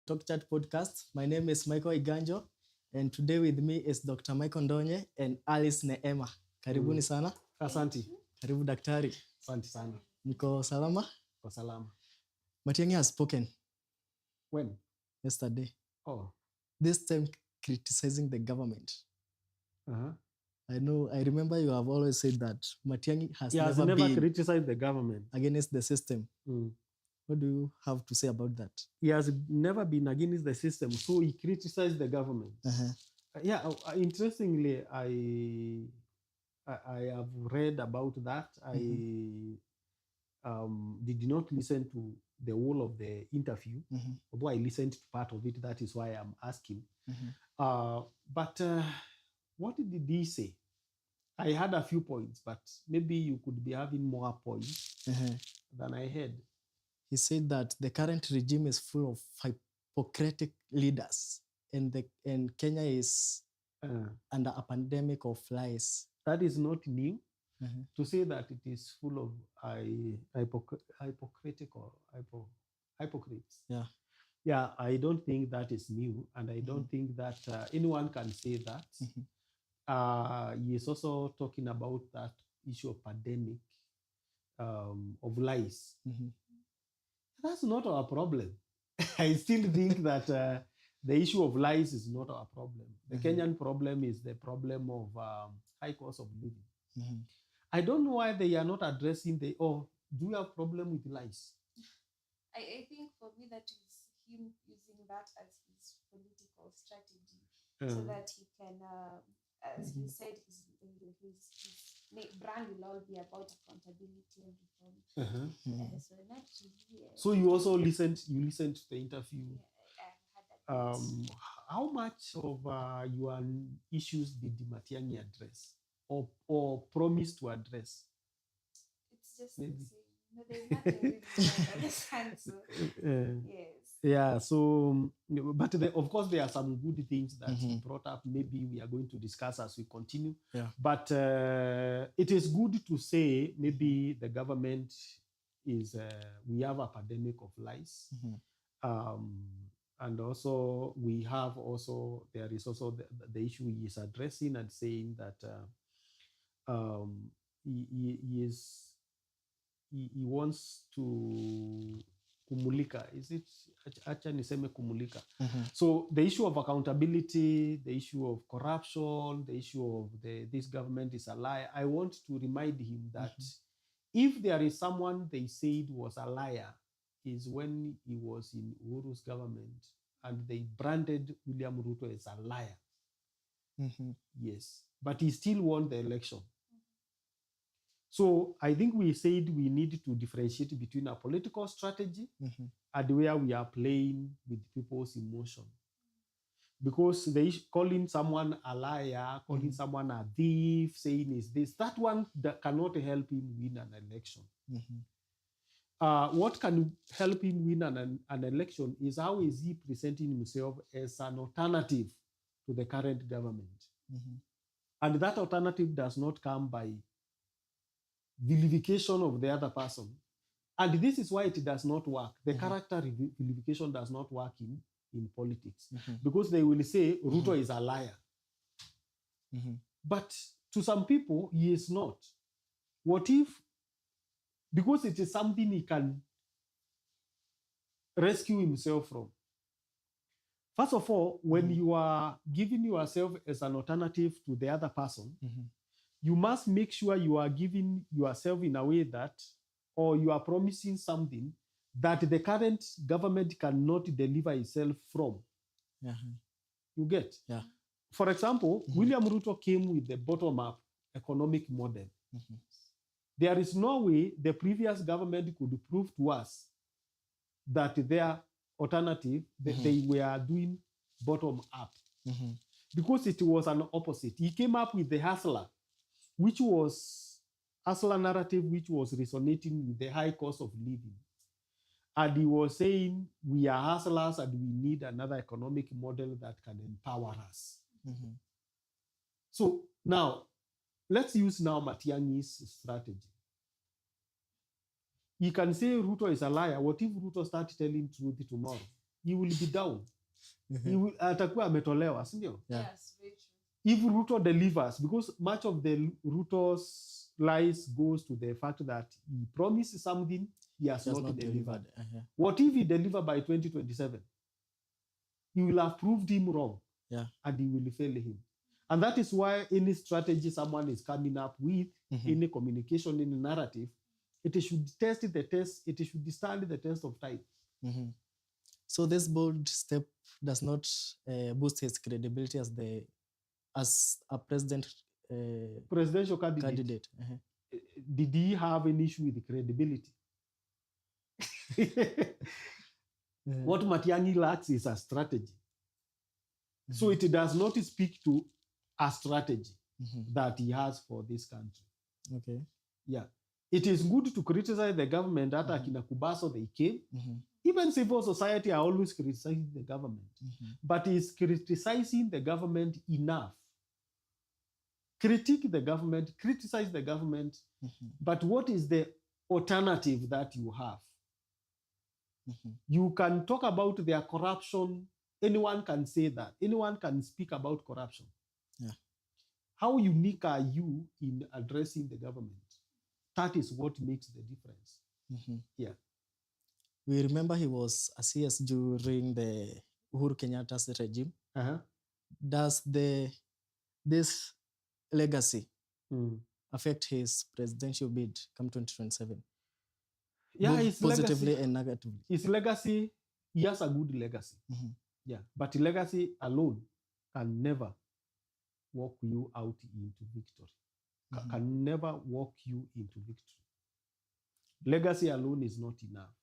Talk Chat podcast. My name is Michael Iganjo, and today with me is Dr. Michael Ndonye and Alice Neema. Karibuni sana. Asante. Karibu daktari. Asante sana. Mko salama? Kwa salama. Matiang'i has spoken. When? Yesterday. Oh. This time criticizing the government. Uh-huh. I remember you have always said that Matiang'i has never been criticized the government against the system. What do you have to say about that? He has never been against the system, so he criticized the government. Interestingly, I have read about that. I did not listen to the whole of the interview, although I listened to part of it. That is why I'm asking. But what did he say? I had a few points, but maybe you could be having more points than I had. He said that the current regime is full of hypocritic leaders, and Kenya is under a pandemic of lies. That is not new. To say that it is full of hypocrites. Yeah, I don't think that is new, and I don't think that anyone can say that. He is also talking about that issue of pandemic, of lies. That's not our problem. I still think that the issue of lies is not our problem. The Kenyan problem is the problem of high cost of living. I don't know why they are not addressing do you have problem with lies? I think for me that is him using that as his political strategy so that he can, as he said, his brand will all be about accountability and reform. So you also listened to the interview. Yeah, I had that. How much of your issues did Matiang'i address or promise to address? It's just maybe the same. No, there's nothing really to understand. So, yes. Yeah, so, but of course, there are some good things that he brought up. Maybe we are going to discuss as we continue. Yeah. But it is good to say maybe the government is, we have a pandemic of lies. And also, there is also the issue he is addressing and saying that he wants to kumulika. Is it? Acha niseme kumulika. So the issue of accountability, the issue of corruption, the issue of this government is a lie. I want to remind him that if there is someone they said was a liar, is when he was in Uhuru's government and they branded William Ruto as a liar. Yes, but he still won the election. So I think we said we need to differentiate between a political strategy and where we are playing with people's emotion. Because they calling someone a liar, calling someone a thief, saying is this, that one that cannot help him win an election. What can help him win an election is how is he presenting himself as an alternative to the current government. And that alternative does not come by vilification of the other person. And this is why it does not work. The character vilification does not work in politics. Because they will say Ruto is a liar. But to some people, he is not. What if, because it is something he can rescue himself from. First of all, when you are giving yourself as an alternative to the other person, you must make sure you are giving yourself in a way that, or you are promising something that the current government cannot deliver itself from. You get? Yeah. For example, William Ruto came with the bottom-up economic model. There is no way the previous government could prove to us that their alternative, that they were doing bottom-up. Because it was an opposite. He came up with the hustler, which was hustler narrative, which was resonating with the high cost of living. And he was saying, we are hustlers and we need another economic model that can empower us. So now, let's use now Matiang'i's strategy. You can say Ruto is a liar. What if Ruto starts telling truth tomorrow? he will be down. Atakuwa ametolewa, si ndio? Yeah. Yes, very true. If Ruto delivers, because much of the Ruto's lies goes to the fact that he promised something he has not delivered. What if he deliver by 2027? He will have proved him wrong. Yeah. And he will fail him. And that is why any strategy someone is coming up with, any communication, any narrative, it should stand the test of time. So this bold step does not boost his credibility as a presidential candidate. Did he have an issue with credibility? What Matiang'i lacks is a strategy. So it does not speak to a strategy that he has for this country. Okay. Yeah. It is good to criticize the government. Hata kina Kubaso, they came. Even civil society are always criticizing the government. But is criticizing the government enough? Critique the government, criticize the government, but what is the alternative that you have? You can talk about their corruption. Anyone can say that. Anyone can speak about corruption. Yeah. How unique are you in addressing the government? That is what makes the difference. Yeah. We remember he was a CS during the Uhuru Kenyatta's regime. Does this legacy affect his presidential bid come 2027? Yeah, his positively legacy, and negatively. His legacy, he has a good legacy. Yeah, but legacy alone can never walk you out into victory. Can never walk you into victory. Legacy alone is not enough.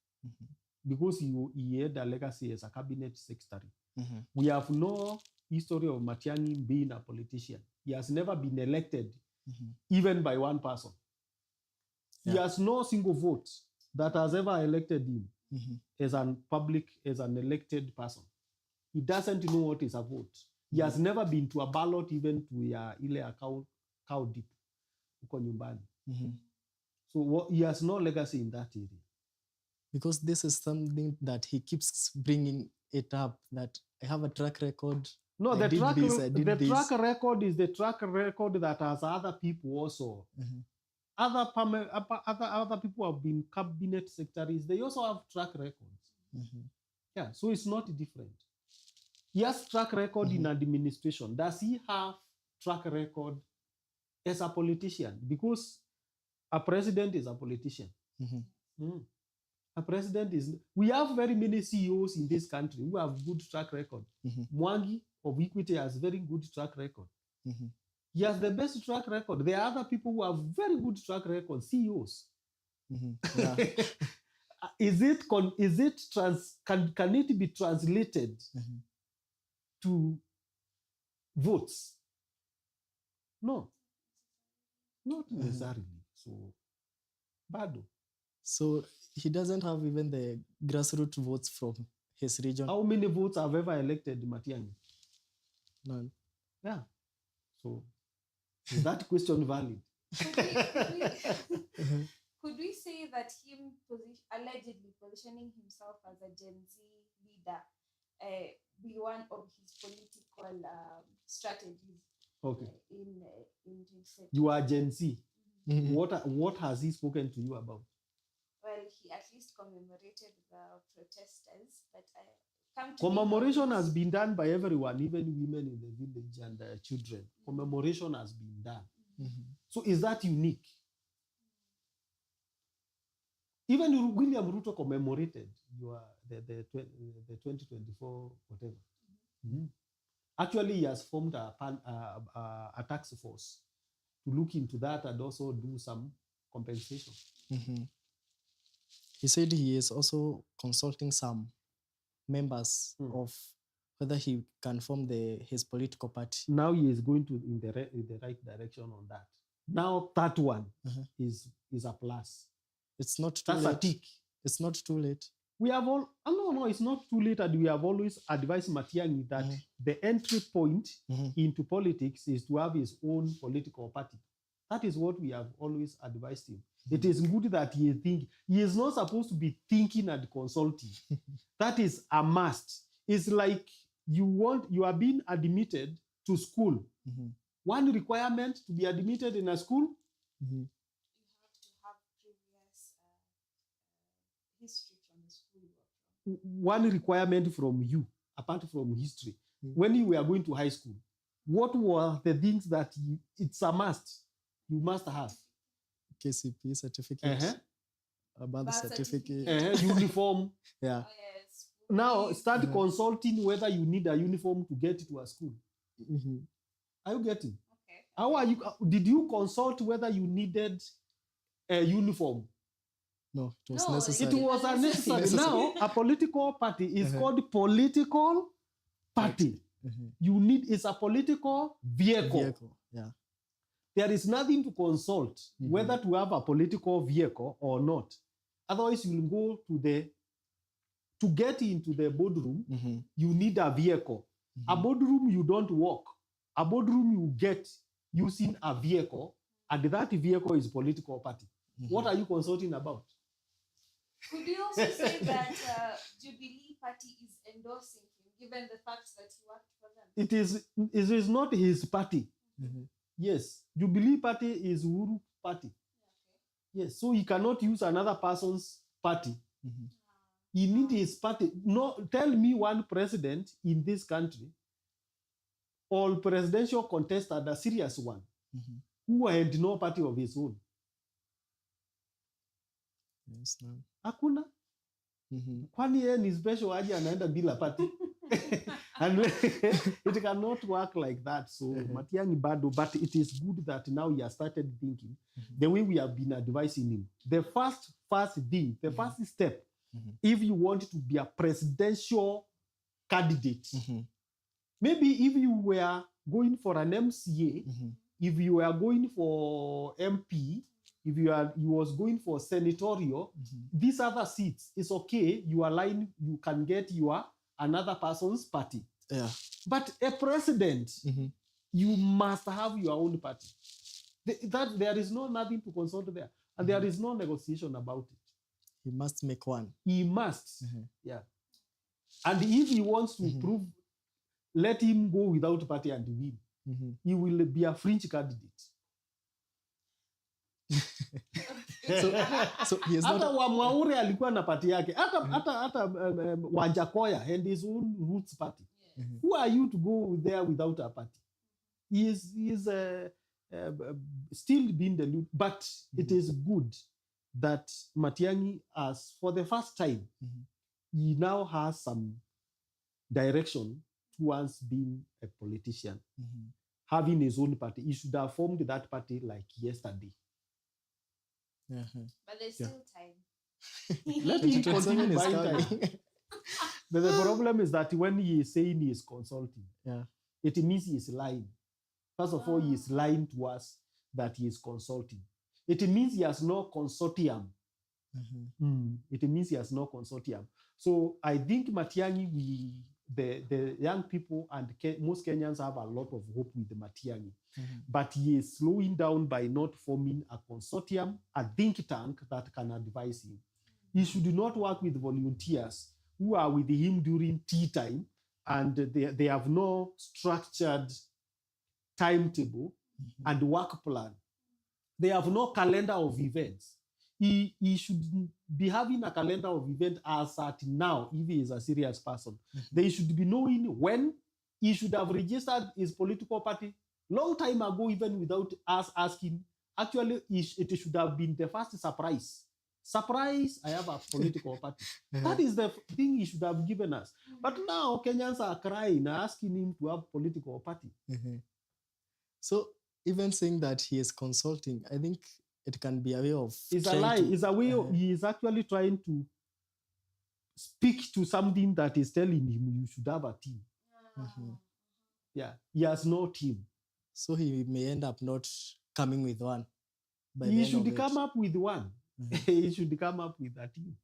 Because he had a legacy as a cabinet secretary. We have no history of Matiang'i being a politician. He has never been elected, even by one person. He has no single vote that has ever elected him as an elected person. He doesn't know what is a vote. He has never been to a ballot, even to ile cow dip uko nyumbani. So he has no legacy in that area. Because this is something that he keeps bringing it up, that I have a track record. No, the track record is the track record that has other people also. Other people have been cabinet secretaries. They also have track records. Yeah, so it's not different. He has track record in administration. Does he have track record as a politician? Because a president is a politician. A president is... We have very many CEOs in this country who have good track record. Mwangi of Equity has very good track record. He has the best track record. There are other people who have very good track record, CEOs. Yeah. Can it be translated to votes? No. Not necessarily. So, bado. So he doesn't have even the grassroots votes from his region. How many votes have ever elected Matiang'i? None. Yeah. So is that question valid? Could we say that him allegedly positioning himself as a Gen Z leader be one of his political strategies? Okay. In you are Gen Z. What has he spoken to you about? Well, he at least commemorated the protesters, but commemoration has been done by everyone, even women in the village and children. Commemoration has been done. So is that unique? Even William Ruto commemorated the 2024 whatever. Actually, he has formed a task force to look into that and also do some compensation. He said he is also consulting some members of whether he can form his political party. Now he is going in the right direction on that. Now that one is a plus. It's not too late. That's a tick. It's not too late. We have all... No, it's not too late, and we have always advised Matiang'i that the entry point into politics is to have his own political party. That is what we have always advised him. It is good that he think. He is not supposed to be thinking and consulting. That is a must. It's like you are being admitted to school. One requirement to be admitted in a school, You have to have previous history from the school you are from. one requirement from you, apart from history. When you were going to high school, what were the things that it's a must? You must have. KCP certificate, birth certificate. Uniform. Yeah. Oh, yes. Now start consulting whether you need a uniform to get to a school. Are you getting? Okay. How are you? Did you consult whether you needed a uniform? No, it was No, necessary. It was unnecessary. Necessary. Now a political party is called political party. You need it's a political vehicle. Yeah. There is nothing to consult whether to have a political vehicle or not. Otherwise, you will go to get into the boardroom, you need a vehicle. A boardroom you don't walk. A boardroom you get using a vehicle, and that vehicle is political party. What are you consulting about? Could you also say that Jubilee Party is endorsing him, given the fact that he worked for them? It is not his party. Yes, Jubilee Party is Uhuru Party. Okay. Yes, so he cannot use another person's party. He needs his party. No, tell me one president in this country, all presidential contestant, a serious one, who had no party of his own. Yes, no. Hakuna. Kwani yeye ni special aje anaenda bila party? And it cannot work like that. So Matiang'i bado, but it is good that now he has started thinking the way we have been advising him. The first thing, the first step, if you want to be a presidential candidate, maybe if you were going for an MCA, if you were going for MP, if you was going for senatorial, these other seats, it's okay. You align, you can get another person's party. Yeah. But a president, you must have your own party. That there is nothing to consult there, and there is no negotiation about it. He must make one. He must, yeah. And if he wants to prove, let him go without party and win. He will be a fringe candidate. So he is hata not. Wamwaure alikuwa na party yake, hata Wanjakoya and his own roots party. Who are you to go there without a party? He is still being the lead, but it is good that Matiang'i, as for the first time, he now has some direction towards being a politician, having his own party. He should have formed that party like yesterday. But there's still time. Let him 2027 continue is buying coming. time. But the problem is that when he is saying he is consulting, it means he is lying. First of all, he is lying to us that he is consulting. It means he has no consortium. It means he has no consortium. So I think Matiang'i, the young people and most Kenyans have a lot of hope with Matiang'i. But he is slowing down by not forming a consortium, a think tank that can advise him. He should not work with volunteers who are with him during tea time, and they have no structured timetable and work plan. They have no calendar of events. He should be having a calendar of events as at now, if he is a serious person. They should be knowing when he should have registered his political party long time ago, even without us asking. Actually, it should have been the first surprise. Surprise, I have a political party. That is the thing he should have given us. But now Kenyans are crying, asking him to have political party. So even saying that he is consulting, I think it can be a way of. It's a lie. It's a way he is actually trying to speak to something that is telling him you should have a team. Yeah, he has no team. So he may end up not coming with one. He should come up with one. He should come up with a team.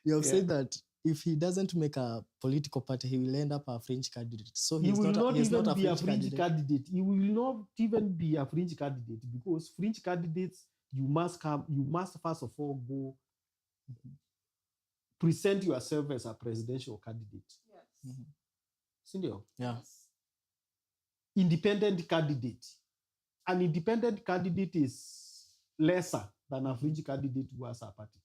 You have said that if he doesn't make a political party, he will end up a fringe candidate. So he will not even not be a fringe candidate. He will not even be a fringe candidate because fringe candidates you must first of all go present yourself as a presidential candidate. Yes. Sindio? Yeah. Yes. Independent candidate. An independent candidate is lesser than a fringe candidate who has a party.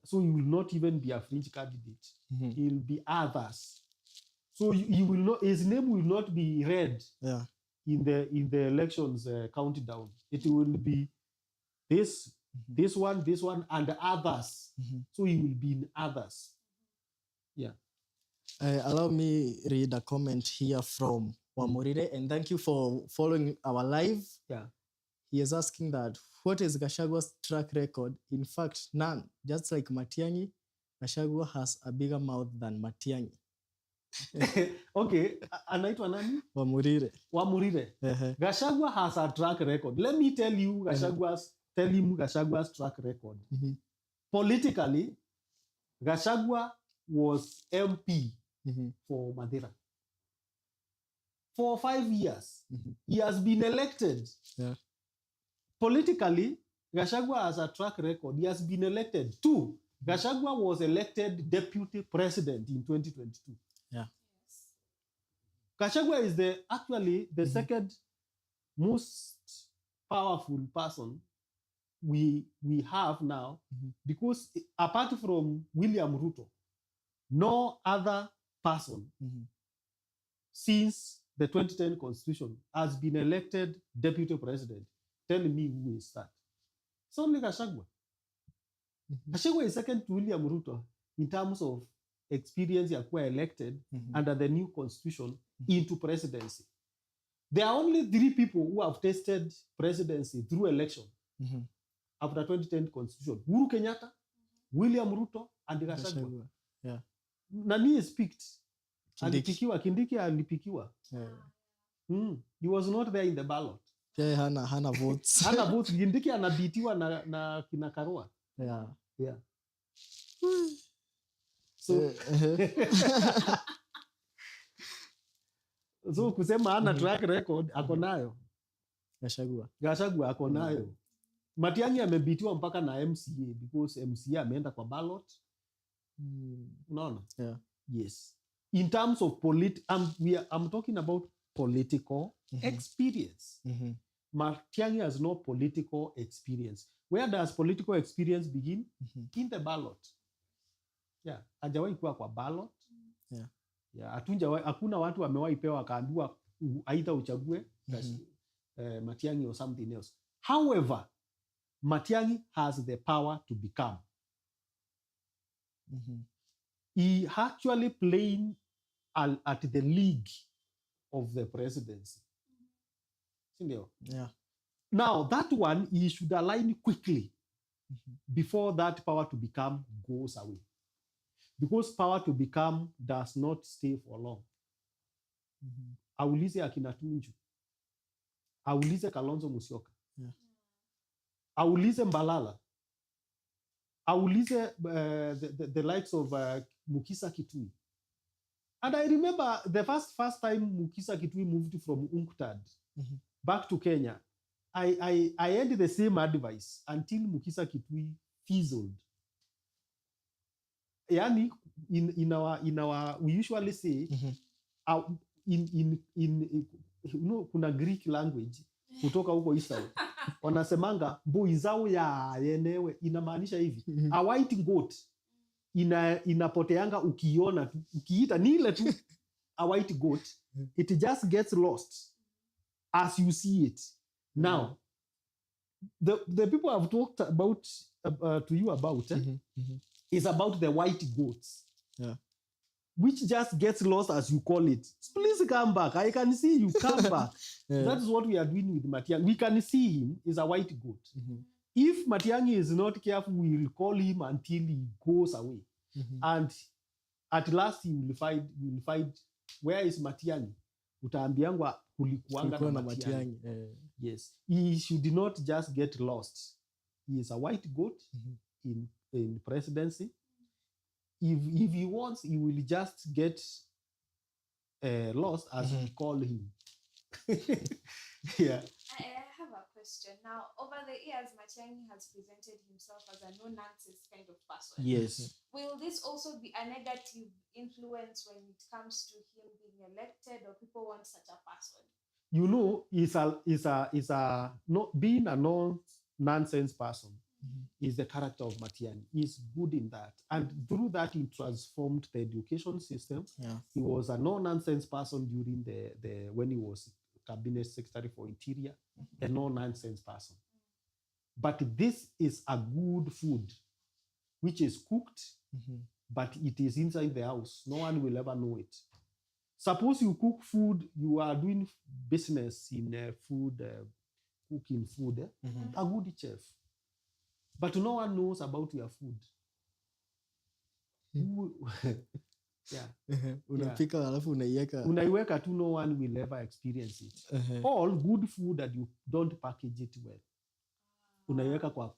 So you will not even be a fringe candidate. He will be others. So you will not. His name will not be read in the elections countdown. It will be this one, and others. So he will be in others. Yeah. Allow me read a comment here from Wamurire, and thank you for following our live. Yeah. He is asking that, what is Gachagua's track record? In fact, none. Just like Matiang'i, Gachagua has a bigger mouth than Matiang'i. Okay, anaitwa nani? Wamurire. Gachagua has a track record. Let me tell you Gachagwa's track record. Politically, Gachagua was MP for Madeira. For 5 years. He has been elected. Yeah. Politically, Gachagua has a track record. He has been elected. 2, Gachagua was elected deputy president in 2022. Yeah. Gachagua is actually the second most powerful person we have now, because apart from William Ruto, no other person since the 2010 constitution has been elected deputy president. Tell me who is that? It's only Gachagua. Gachagua is second to William Ruto in terms of experience yakuwa elected under the new constitution into presidency. There are only 3 people who have tasted presidency through election after 2010 constitution: Uhuru Kenyatta, William Ruto, and Gachagua. Yeah. Nani is picked? Kindiki. Kindiki alipikiwa. He was not there in the ballot. Yeah, hana votes. Hana votes. Kindiki anabitiwa na kina Karua. Yeah. Yeah. So, so kusema hana track record, ako nayo. Gachagua ako nayo. Matiang'i amebitiwa mpaka na MCA because MCA ameenda kwa ballot. Unaona? Yeah. Yes. In terms of I'm talking about political experience. Matiang'i has no political experience. Where does political experience begin? In the ballot. Yeah, hajawahi kuwa kwa ballot. Yeah. Yeah, hakuna watu wamewahi pewa akaambiwa aidha uchague Matiang'i or something else. However, Matiang'i has the power to become. He actually playing at the league of the presidency. Yeah. Now, that one, he should align quickly before that power to become goes away. Because power to become does not stay for long. Aulize akina Tunju. Aulize Kalonzo Musyoka. Yeah. Aulize Mbalala. Aulize the likes of Mukisa Kitui. And I remember the first time Mukisa Kitui moved from UNCTAD back to Kenya, I had the same advice until Mukisa Kitui fizzled. Yani, in our we usually say kuna Greek language kutoka huko Israel wanasemanga mboi zao ya yenewe, inamaanisha hivi a white goat inapoteanga ukiona tu, ukiita ni ile tu a white goat, it just gets lost as you see it. Now the people I've talked about to you about is about the white goats. Yeah. Which just gets lost as you call it. Please come back. I can see you. Come back. Yeah. That's what we are doing with Matiang'i. We can see him is a white goat. If Matiang'i is not careful, we will call him until he goes away. And at last he will find where is Matiang'i? Utaambiangwa kulikuanga na Matiang'i. Yes. He should not just get lost. He is a white goat in presidency. If he wants, he will just get lost as we call him. Yeah. I have a question. Now, over the years, Matiang'i has presented himself as a no-nonsense kind of person. Yes. Will this also be a negative influence when it comes to him being elected, or people want such a person? You know, being a nonsense person is the character of Matiang'i. He's good in that. And through that, he transformed the education system. Yeah. He was a no-nonsense person during the when he was cabinet secretary for interior, a no-nonsense person. But this is a good food, which is cooked, but it is inside the house. No one will ever know it. Suppose you cook food, you are doing business in food, cooking food, a good chef. But no one knows about your food. Yeah. Unapika alafu unaiweka. Unaiweka tu, no one will ever experience it. All good food that you don't package it well. Unaiweka kwa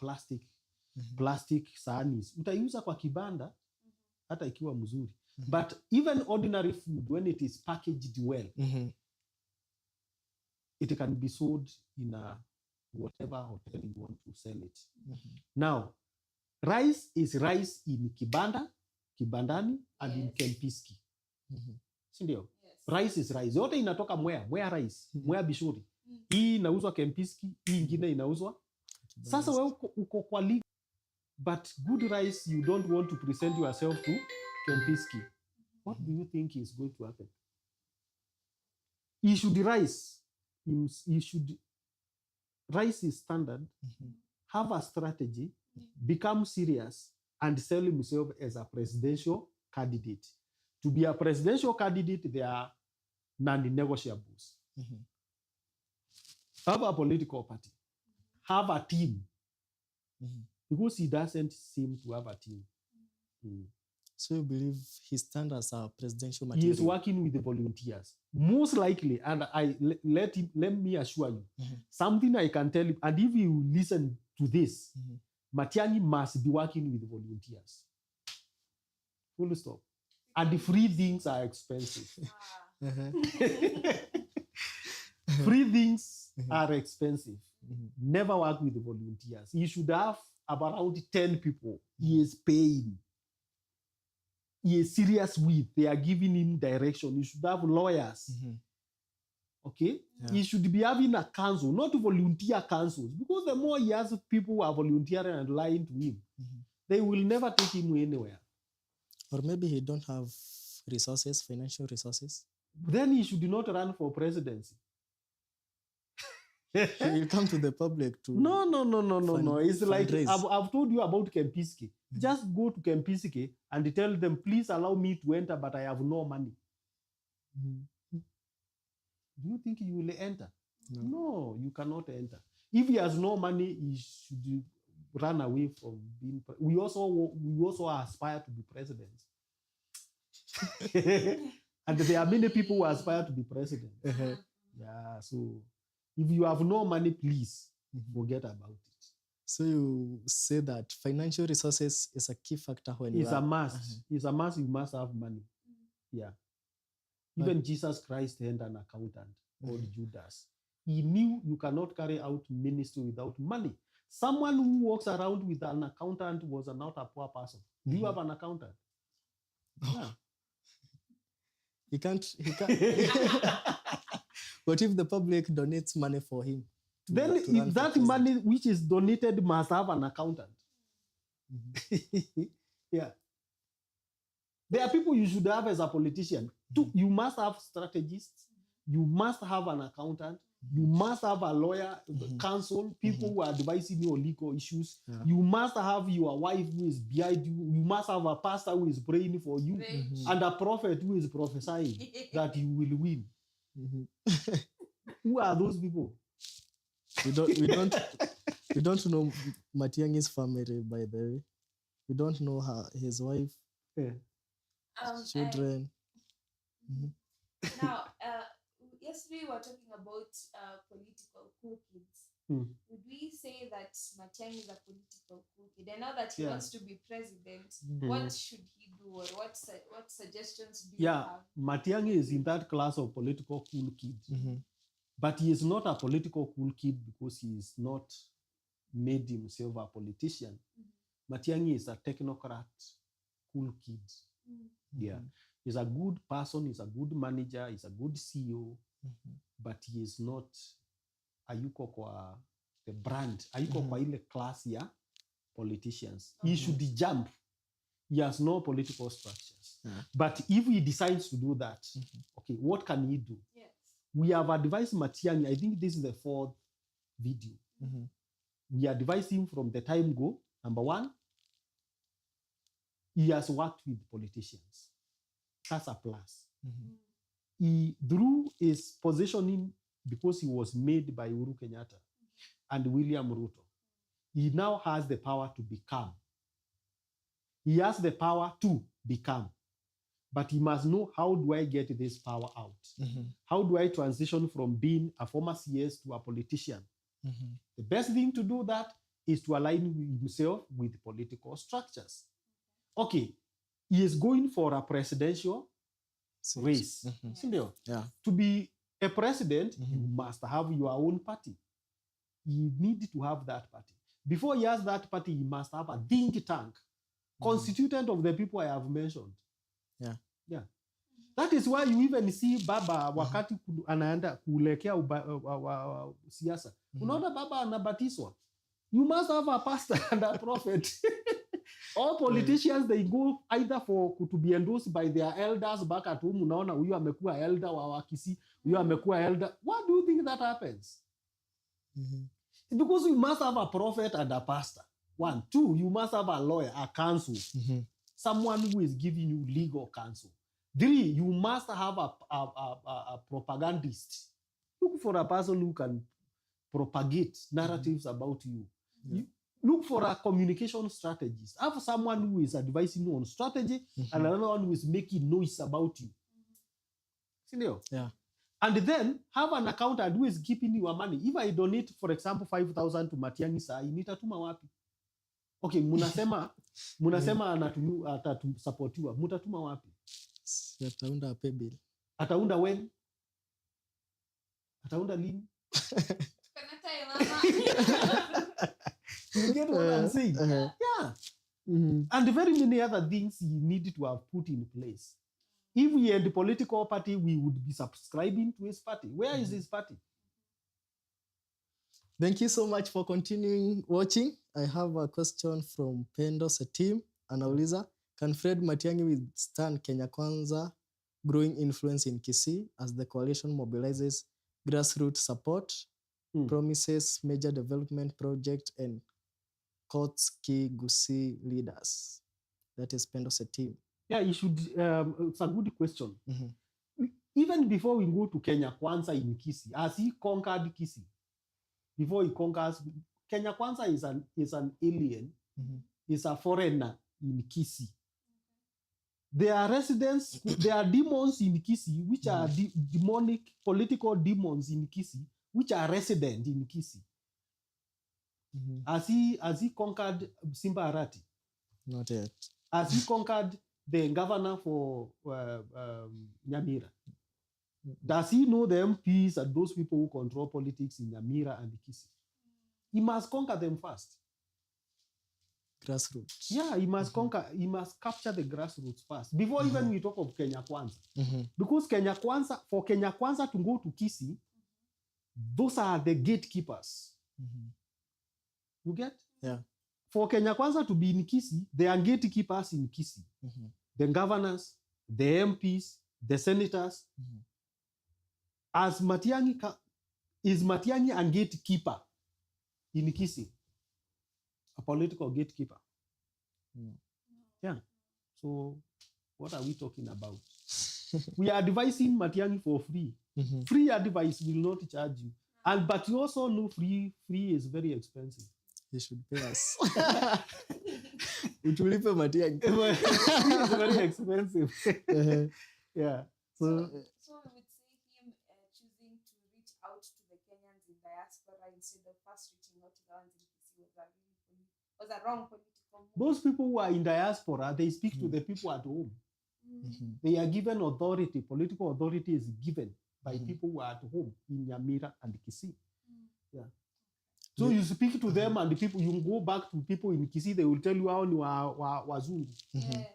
plastic sahani. Utaiuza kwa kibanda hata ikiwa mzuri. But even ordinary food, when it is packaged well, it can be sold in a whatever hotel you want to sell it. Now, rice is rice in kibandani, and in Kempiski. Sindio? Yes. Rice is rice. Yote inatoka Mwea rice, Mwea Bishori. Hii inauzwa Kempiski, hii ingine inauzwa. Sasa wewe uko kwa league, but good rice, you don't want to present yourself to Kempiski. What do you think is going to happen? He should rise. He should rise his standard, have a strategy, become serious, and sell himself as a presidential candidate. To be a presidential candidate, there are non-negotiables. Have a political party. Have a team. Because he doesn't seem to have a team. So you believe his standards are presidential He material? is working with the volunteers. Most likely, and let me assure you, something I can tell you, and if you listen to this, Matiang'i must be working with volunteers. Full stop. And the free things are expensive. Free things are expensive. Never work with the volunteers. He should have around 10 people he is paying. He is serious with. They are giving him direction. He should have lawyers. Okay? Yeah. He should be having a council, not volunteer councils. Because the more he has people who are volunteering and lying to him, they will never take him anywhere. Or maybe he don't have resources, financial resources. Then he should not run for presidency. He'll come to the public to... No. It's like, fundraise. I've told you about Kempiski. Just go to Kempiski and tell them, please allow me to enter, but I have no money. Do you think you will enter? No, you cannot enter. If he has no money, he should run away from being... We also aspire to be presidents. And there are many people who aspire to be president. Yeah, so if you have no money, please forget about it. So you say that financial resources is a key factor when It's a must. It's a must. You must have money. Yeah. Even Jesus Christ had an accountant called Judas. He knew you cannot carry out ministry without money. Someone who walks around with an accountant was not a poor person. Do you have an accountant? Yeah. He can't. But if the public donates money for him, then if that money which is donated must have an accountant. Yeah. There are people you should have as a politician. You must have strategists. You must have an accountant. You must have a lawyer, counsel, people who are advising you on legal issues. Yeah. You must have your wife who is behind you. You must have a pastor who is praying for you, and a prophet who is prophesying that you will win. Who are those people? We don't know Matiang'i's family, by the way. We don't know his wife, children. Now, yesterday we were talking about political coup kids. Would we say that Matiang'i is a political coup kid? And now that he wants to be president, what should he do, or what suggestions do you have? Matiang'i is in that class of political cool kids. But he is not a political cool kid because he is not made himself a politician. Matiang'i is a technocrat cool kid. Yeah. He's a good person, he's a good manager, he's a good CEO, but he is not ayuko kwa the brand, ayuko kwa ile class ya politicians. He should jump. He has no political structures. But if he decides to do that, okay, what can he do? Yes. We have advised Matiang'i, I think this is the 4th video. We advised him from the time go. Number 1, he has worked with politicians. That's a plus. He, through his positioning, because he was made by Uhuru Kenyatta and William Ruto, he now has the power to become. He has the power to become. But he must know, how do I get this power out? How do I transition from being a former CS to a politician? The best thing to do that is to align himself with political structures. Okay, he is going for a presidential race. Yeah. To be a president, you must have your own party. You need to have that party. Before he has that party, he must have a think tank constituted of the people I have mentioned. Yeah. That is why you even see Baba wakati anaenda kuelekea siasa. Unaona Baba anabatizwa. You must have a pastor and a prophet. All politicians, they go either for to be endorsed by their elders back at home. Unaona huyu amekuwa elder wa Wakisi, huyu amekuwa elder. Why do you think that happens? It's because you must have a prophet and a pastor. 1. 2, you must have a lawyer, a counsel. Someone who is giving you legal counsel. 3, you must have a propagandist. Look for a person who can propagate narratives about you. Look for a communication strategist. Have someone who is advising you on strategy and another one who is making noise about you. Yeah. And then have an accountant who is keeping your money. If I donate, for example, 5,000 to Matiang'i saa, nitatuma wapi? Okay, munasema atatusupportiwa. Mutatuma wapi? Ataunda pay bill. Ataunda when? Ataunda lini? You get what I'm saying? Yeah. And very many other things you need to have put in place. If we had the political party, we would be subscribing to his party. Where is his party? Thank you so much for continuing watching. I have a question from Pendo Setim. Anauliza, can Fred Matiang'i withstand Kenya Kwanza growing influence in Kisii as the coalition mobilizes grassroots support, promises major development project, and courts key Gusii leaders? That is Pendo Setim. Yeah, you should. It's a good question. Even before we go to Kenya Kwanza in Kisii, has he conquered Kisii? Before he conquers, Kenya Kwanza is an alien, is a foreigner in Kisii. There are residents, there are demons in Kisii, which are demonic political demons in Kisii, which are resident in Kisii. Has he conquered Simba Arati? Not yet. Has he conquered the governor for Nyamira? Does he know the MPs and those people who control politics in Nyamira and Kisii? He must conquer them first. Grassroots. Yeah, he must conquer, he must capture the grassroots first. Before even we talk of Kenya Kwanza. Because for Kenya Kwanza to go to Kisii, those are the gatekeepers. You get? Yeah. For Kenya Kwanza to be in Kisii, there are gatekeepers in Kisii. The governors, the MPs, the senators. As Matiang'i, is Matiang'i a gatekeeper in Kisii? A political gatekeeper? Yeah. So what are we talking about? We are advising Matiang'i for free. Free advice will not charge you. But you also know free is very expensive. You should pay us. Utulipe Matiang'i. It's very expensive. Yeah. So we would say him choosing to reach out to the Kenyans in diaspora instead of first reaching out to the ones in Kisii was a wrong political move. Those people who are in diaspora, they speak to the people at home. They are given authority. Political authority is given by Mhm. people who are at home in Nyamira and Kisii. Mm. Yeah. So you speak to them and the people, you go back to people in Kisii, they will tell you hao ni wazungu. Yeah.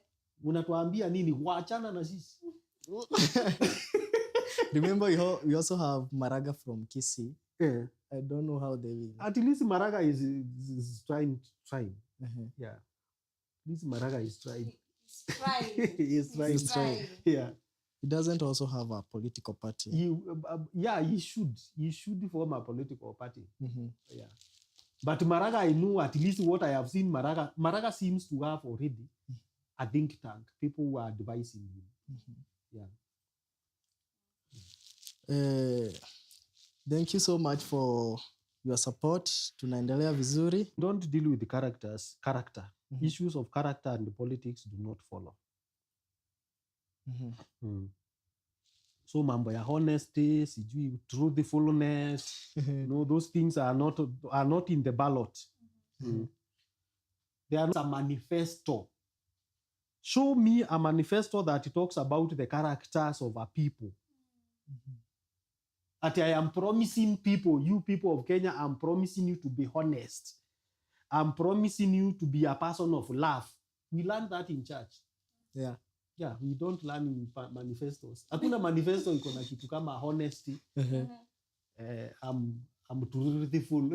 Unatuambia nini? Waachana na sisi. Remember, we also have Maraga from Kisii. Yeah. I don't know how they will. At least Maraga is trying. Uh-huh. Yeah. At least Maraga is trying. He's trying. He's trying. He's trying. Yeah. He doesn't also have a political party. He should. He should form a political party. Mm-hmm. Yeah. But Maraga, I know at least what I have seen, Maraga seems to have already a think tank. People who are advising him. Mm-hmm. Yeah. Thank you so much for your support. Tunaendelea vizuri. Don't deal with the character. Mm-hmm. Issues of character and politics do not follow. Mm-hmm. So mambo ya honesty, sijui truthfulness, those things are not in the ballot. Mm-hmm. They are not a manifesto. Show me a manifesto that talks about the characters of a people. Mm-hmm. That I am promising people, you people of Kenya, I'm promising you to be honest. I'm promising you to be a person of love. We learn that in church. Yeah. Yeah, we don't learn in manifestos. Hakuna manifesto iko na kitu kama honesty. I'm truthful.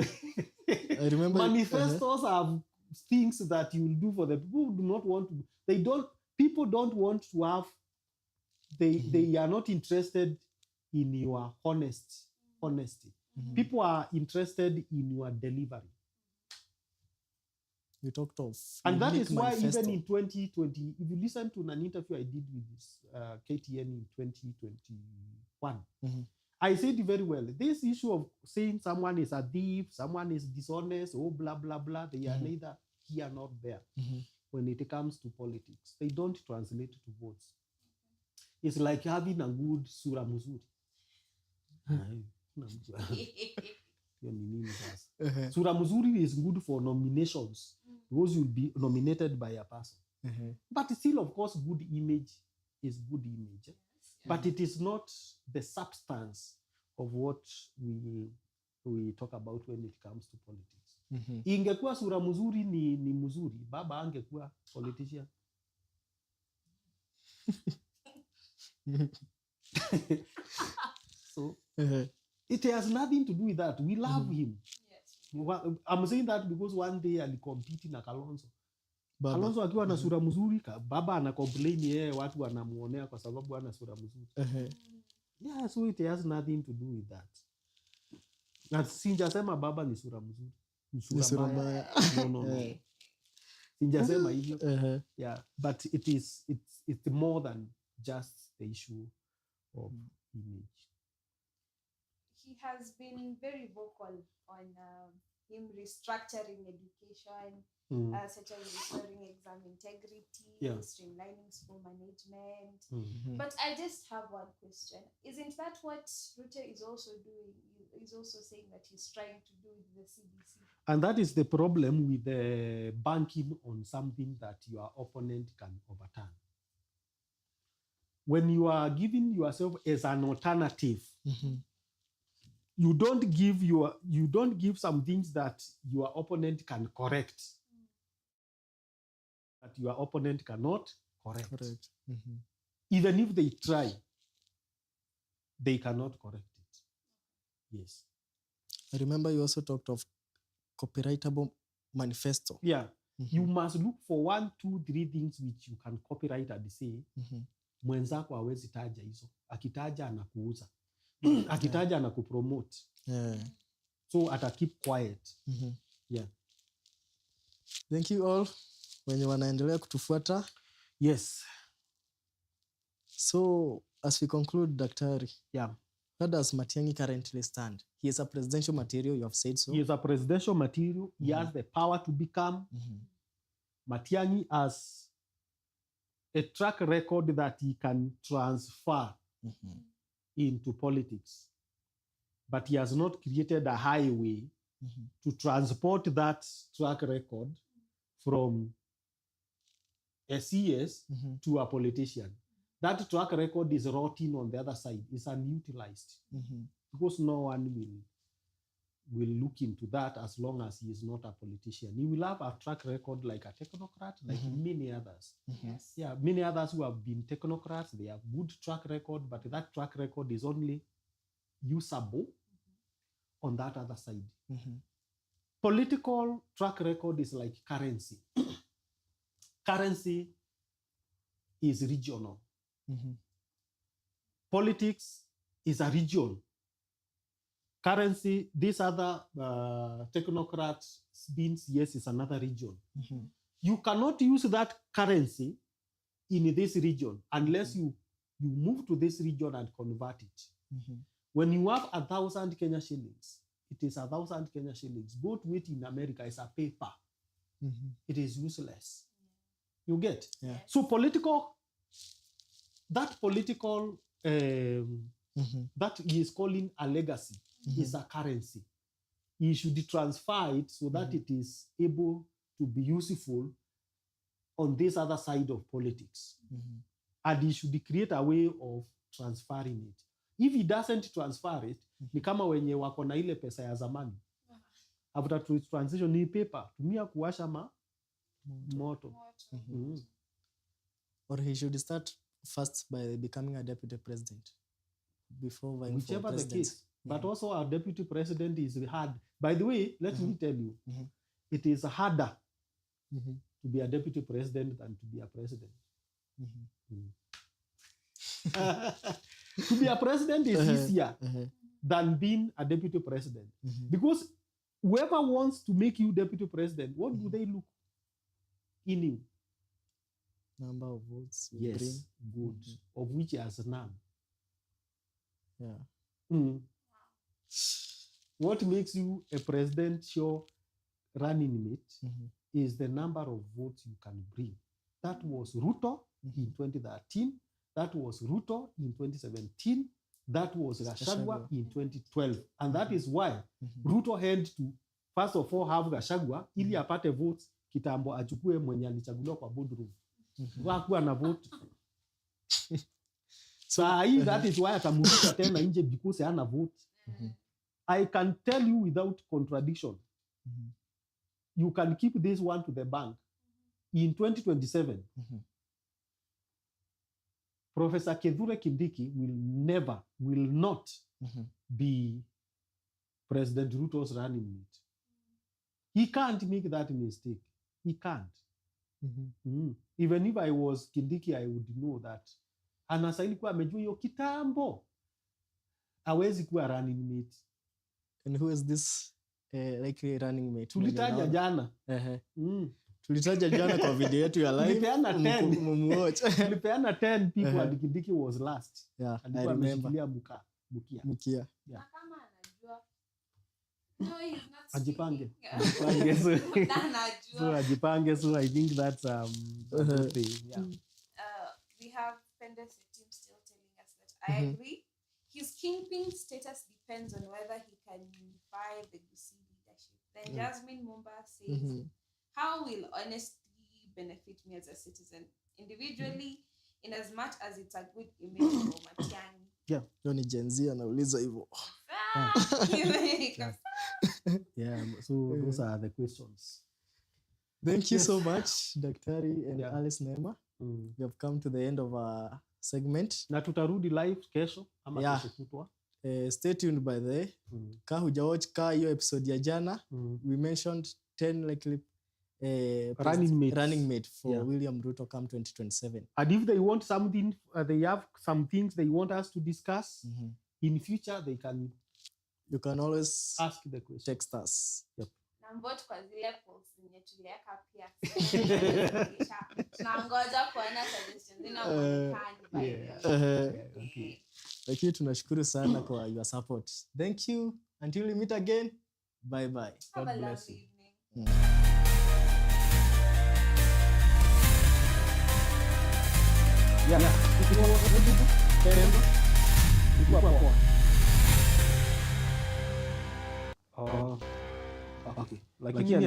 I remember manifestos have things that you will do for the people who do not want to. People don't want to have. They are not interested in your honesty. Mm-hmm. People are interested in your delivery. You talked of, and that is why manifesto. even in 2020, if you listen to an interview I did with this KTN in 2021, mm-hmm. I said very well, this issue of saying someone is a thief, someone is dishonest, blah, blah, blah, they are neither here nor there. Mm-hmm. When it comes to politics, they don't translate to votes. It's like having a good sura muzuri. Sura muzuri is good for nominations because you'll be nominated by a person. But still, of course, good image is good image. But it is not the substance of what we talk about when it comes to politics. Ingekuwa sura muzuri ni muzuri, baba angekuwa politician. So it has nothing to do with that. We love him. Yes. I'm saying that because one day I'll compete na Kalonzo. Kalonzo akiwa na sura mzuri, baba ana complain watu wanamuonea kwa sababu ana sura mzuri. Yeah, so it has nothing to do with that. Na sinjasema baba ni sura mzuri. Sura mbaya. No. Sinjasema hivyo. Yeah, but it's more than just the issue of image. He has been very vocal on him restructuring education, such as restoring exam integrity, streamlining school management. But I just have one question. Isn't that what Ruto is also doing? He's also saying that he's trying to do with the CBC. And that is the problem with the banking on something that your opponent can overturn. When you are giving yourself as an alternative, you don't give some things that your opponent can correct, that your opponent cannot correct. Even if they try, they cannot correct it. Yes. I remember you also talked of copyrightable manifesto. Yeah. You must look for 1, 2, 3 things which you can copyright and say, mwenzako hawezi taja hizo. Akitaja anakuuza. Akitaja anakupromote. So ata keep quiet. Yeah. Thank you all wenye wanaendelea kutufuata. Yes. So as we conclude, Daktari, where does Matiang'i currently stand? He is a presidential material, you have said so. He is a presidential material. He has the power to become. Matiang'i has a track record that he can transfer into politics. But he has not created a highway to transport that track record from a CS to a politician. that track record is rotting on the other side, is unutilized. Because no one will look into that as long as he is not a politician. He will have a track record like a technocrat, like many others. Yes. Yeah, many others who have been technocrats, they have good track record, but that track record is only usable on that other side. Political track record is like currency. Currency is regional. Politics is a region. Currency, this other technocrat means, yes, is another region. You cannot use that currency in this region unless you move to this region and convert it. When you have 1,000 Kenya shillings, it is 1,000 Kenya shillings. Gold weight in America is a paper. It is useless. You get? Yeah. So that political, that he is calling a legacy, is a currency. He should transfer it so that it is able to be useful on this other side of politics. And he should create a way of transferring it. If he doesn't transfer it, ni kama wenye wako na ile pesa ya zamani. After transition ni paper, tumia kuwasha moto. Or he should start first by becoming a deputy president before vying for Whichever the presidency. case. But also our deputy president is hard. By the way, let me tell you, it is harder to be a deputy president than to be a president. To be a president is easier than being a deputy president. Because whoever wants to make you deputy president, what do they look in you? Number of votes. You Yes, bring. good. Of which he has none. Yeah. What makes you a presidential running mate is the number of votes you can bring. That was Ruto in 2013. That was Ruto in 2017. That was Gachagua in 2012. And that is why Ruto had to, first of all, have Gachagua ili apate votes kitambo achukue mwenye alichaguliwa kwa boardroom. Wakuwa na vote. So that is why akamurusha tena nje because hana vote. I can tell you without contradiction. You can keep this one to the bank. In 2027, Professor Kithure Kindiki will not be President Ruto's running mate. He can't make that mistake. He can't. Even if I was Kindiki, I would know that. Anastahili kuwa amejua hiyo kitambo. Hawezi kuwa running mate. And who is this likely running mate? Tulitaja jana. Tulitaja jana kwa video yetu ya live. Tulipeana 10. Mumuwatch. Tulipeana 10 people and Kindiki was last. Yeah, I Alikuwa remember. ameshikilia Bukia. Mukia. Na kama anajua. No, he's not Ajipange. speaking. Ajipange. So Anajua. ajipange. So I think that's a good thing. Yeah. We have Pender's team still telling us that I agree. His kingpin status depends on whether he can unify the Gusii leadership. Then Jasmine Mumba says, how will honesty benefit me as a citizen? Individually, in as much as it's a good image for Matiang'i. Yeah. Ni Gen Z anauliza hivyo. Yeah. So those are the questions. Thank you so much, Daktari and Yeah. Alice Neema. We have come to the end of our segment. Na tutarudi live kesho ama Yeah. kesho kutwa. Stay tuned by the way. Ka hujawatch hiyo episode ya jana, we mentioned 10 likely running mate for William Ruto come 2027. And if they want something, they have some things they want us to discuss in future, You can always ask the question. text us. Yep. Na vote kwa zile polls zenye tuliweka pia. Tunangoja kuona suggestions zinaonekana. Okay. Lakini tunashukuru sana kwa your support. Thank you. Until we meet again. Bye bye. Have a God bless lovely you. evening. Yeah. Ilikuwa poa. Okay. Lakini